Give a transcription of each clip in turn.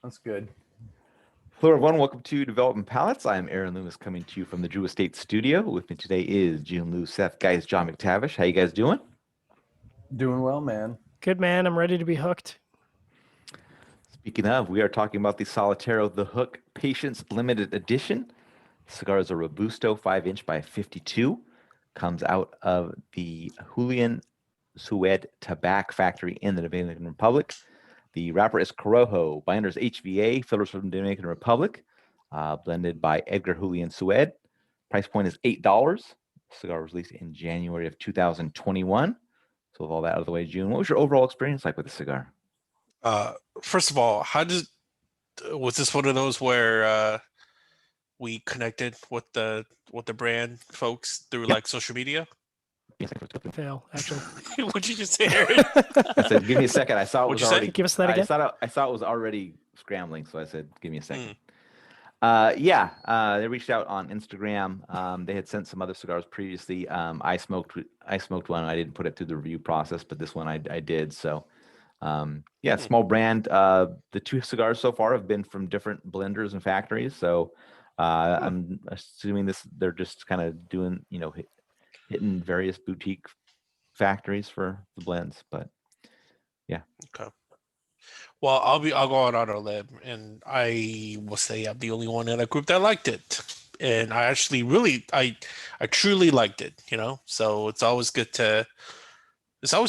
That's good. Hello, everyone. Welcome to Development Palates. I'm Aaron Loomis coming to you from the Drew Estate Studio. With me today is Jiunn, Seth, guys, John McTavish. How you guys doing? Doing well, man. Good, man. I'm ready to be hooked. Speaking of, we are talking about the Solitaro The Hook Patience Limited Edition. The cigar is a Robusto 5-inch by 52. Comes out of the Julian Sued Tobacco Factory in the Dominican Republic. The wrapper is Corojo, binders HVA, fillers from the Dominican Republic, blended by Edgar Julian Sued. Price point is $8. Cigar was released in January of 2021. So with all that out of the way, June, what was your overall experience like with the cigar? First of all, was this one of those where we connected with the brand folks through like social media? Fail, actually. What'd you just say, Aaron? I said, give me a second. I saw it was What'd you say? already. Give us that again. I saw it was already scrambling, so I said, give me a second. They reached out on Instagram. They had sent some other cigars previously. I smoked one. I didn't put it through the review process, but this one I did. So, small brand. The two cigars so far have been from different blenders and factories. So, I'm assuming they're just kind of doing, hitting various boutique factories for the blends. But yeah. Okay. Well, I'll go out on a limb, and I will say I'm the only one in that group that liked it, and I actually I truly liked it. So it's always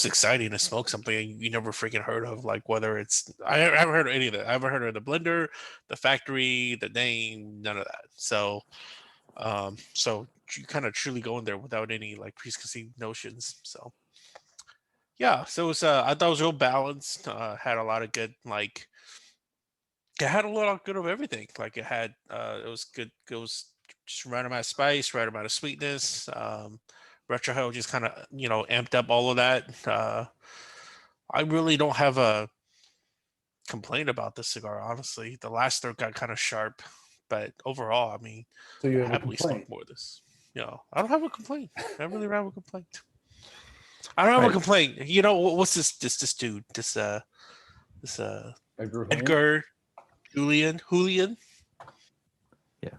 exciting to smoke something you never freaking heard of, like whether it's I haven't heard of any of that. I haven't heard of the blender, the factory, the name, none of that. So you kind of truly go in there without any like preconceived notions. So. Yeah, so it was, I thought it was real balanced. Had a lot of good, it had a lot of good of everything. Like it was good. It was just right amount of spice, right amount of sweetness. Retrohale just kind of, amped up all of that. I really don't have a complaint about this cigar, honestly. The last third got kind of sharp, but overall, I mean, So you I have a happily complaint? smoked more of this. I don't have a complaint. I really don't have a complaint. I don't have a complaint. What's this dude? This Edgar Julian. Yeah.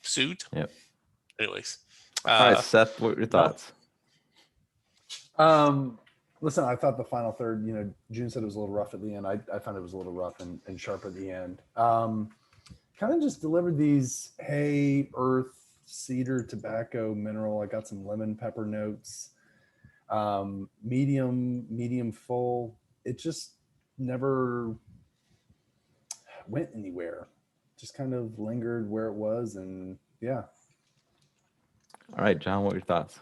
Sued. Yep. Anyways. All right, Seth, what are your thoughts? Listen, I thought the final third, June said it was a little rough at the end. I found it was a little rough and sharp at the end. Kind of just delivered these hay, earth, cedar, tobacco, mineral. I got some lemon pepper notes. Medium full. It just never went anywhere. Just kind of lingered where it was, and yeah. All right, John, what are your thoughts?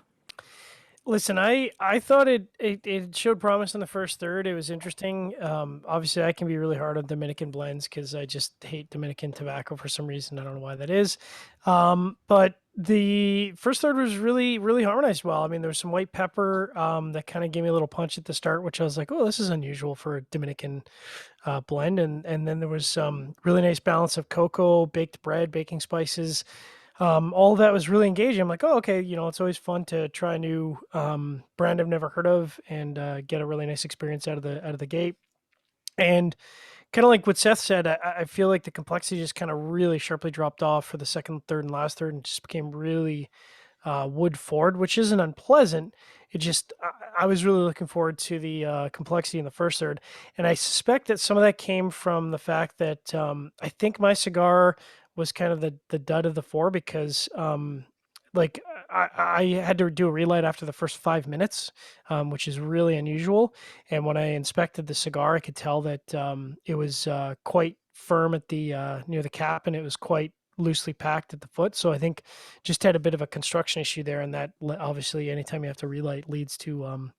Listen, I thought it showed promise in the first third. It was interesting. Obviously, I can be really hard on Dominican blends because I just hate Dominican tobacco for some reason. I don't know why that is. But the first third was really, really harmonized well. I mean, there was some white pepper that kind of gave me a little punch at the start, which I was like, oh, this is unusual for a Dominican blend. And then there was some really nice balance of cocoa, baked bread, baking spices. All of that was really engaging. I'm like, oh, okay, it's always fun to try a new brand I've never heard of and get a really nice experience out of the gate. And kind of like what Seth said, I feel like the complexity just kind of really sharply dropped off for the second, third, and last third, and just became really wood forward, which isn't unpleasant. It just, I was really looking forward to the complexity in the first third. And I suspect that some of that came from the fact that I think my cigar was kind of the dud of the four because I had to do a relight after the first 5 minutes, which is really unusual. And when I inspected the cigar, I could tell that it was quite firm at the near the cap, and it was quite loosely packed at the foot. So I think just had a bit of a construction issue there, and that obviously anytime you have to relight leads to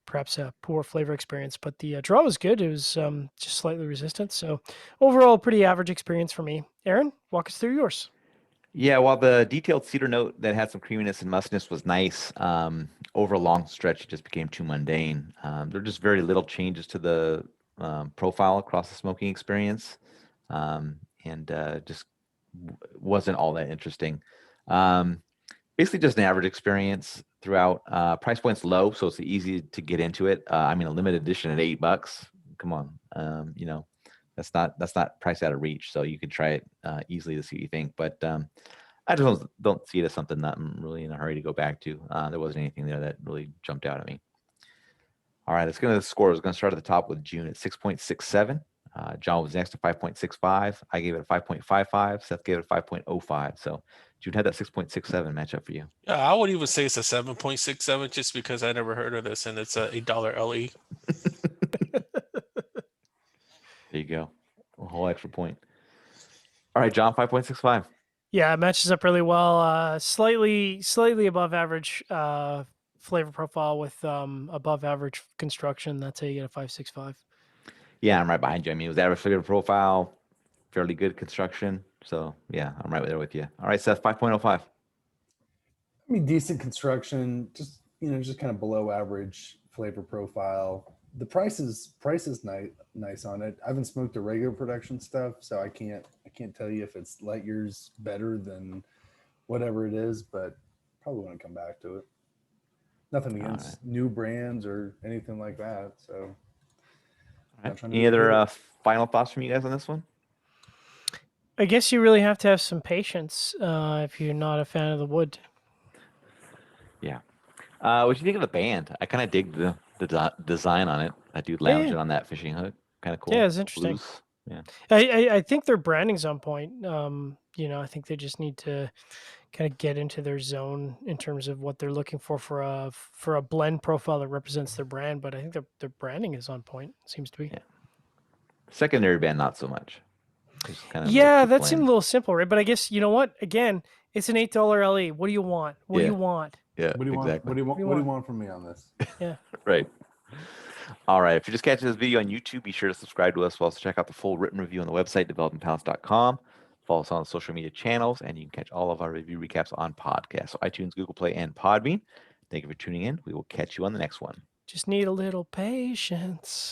perhaps a poor flavor experience. But the draw was good. It was just slightly resistant. So overall, pretty average experience for me. Aaron, walk us through yours. Yeah, while the detailed cedar note that had some creaminess and mustiness was nice, over a long stretch, it just became too mundane. There were just very little changes to the profile across the smoking experience, and just wasn't all that interesting. Basically, just an average experience throughout. Price point's low, so it's easy to get into it. I mean, a limited edition at $8. Come on, that's not priced out of reach. So you can try it easily to see what you think. But I just don't see it as something that I'm really in a hurry to go back to. There wasn't anything there that really jumped out at me. All right, let's get into the scores. We're going to start at the top with Jiunn at 6.67. John was next to 5.65. I gave it a 5.55. Seth gave it a 5.05. So Jiunn had that 6.67 matchup for you. Yeah, I would even say it's a 7.67 just because I never heard of this, and it's a $8 LE. There you go. A whole extra point. All right, John, 5.65. Yeah, it matches up really well. Slightly above average flavor profile with above average construction. That's how you get a 5.65. Yeah, I'm right behind you. I mean, it was average flavor profile, fairly good construction. So yeah, I'm right there with you. All right, Seth, 5.05. I mean, decent construction, just kind of below average flavor profile. The price is nice on it. I haven't smoked the regular production stuff, so I can't tell you if it's light years better than whatever it is, but probably want to come back to it. Nothing against new brands or anything like that. So, All right. trying to Any other final thoughts from you guys on this one? I guess you really have to have some patience if you're not a fan of the wood. Yeah. What do you think of the band? I kind of dig the design on it. That dude lounging on that fishing hook. Kind of cool. Yeah, it's interesting. Loose. Yeah. I think their branding's on point. I think they just need to kind of get into their zone in terms of what they're looking for a blend profile that represents their brand. But I think their branding is on point. Seems to be. Yeah. Secondary band, not so much. Yeah, that seemed a little simple, right? But I guess you know what? Again, it's an $8 LE. What do you want? What do you want? Yeah, what do you exactly. want? What do you want from me on this? Yeah. Right. All right. If you're just catching this video on YouTube, be sure to subscribe to us. We'll also check out the full written review on the website, developmentpalates.com. Follow us on social media channels, and you can catch all of our review recaps on podcasts, so iTunes, Google Play, and Podbean. Thank you for tuning in. We will catch you on the next one. Just need a little patience.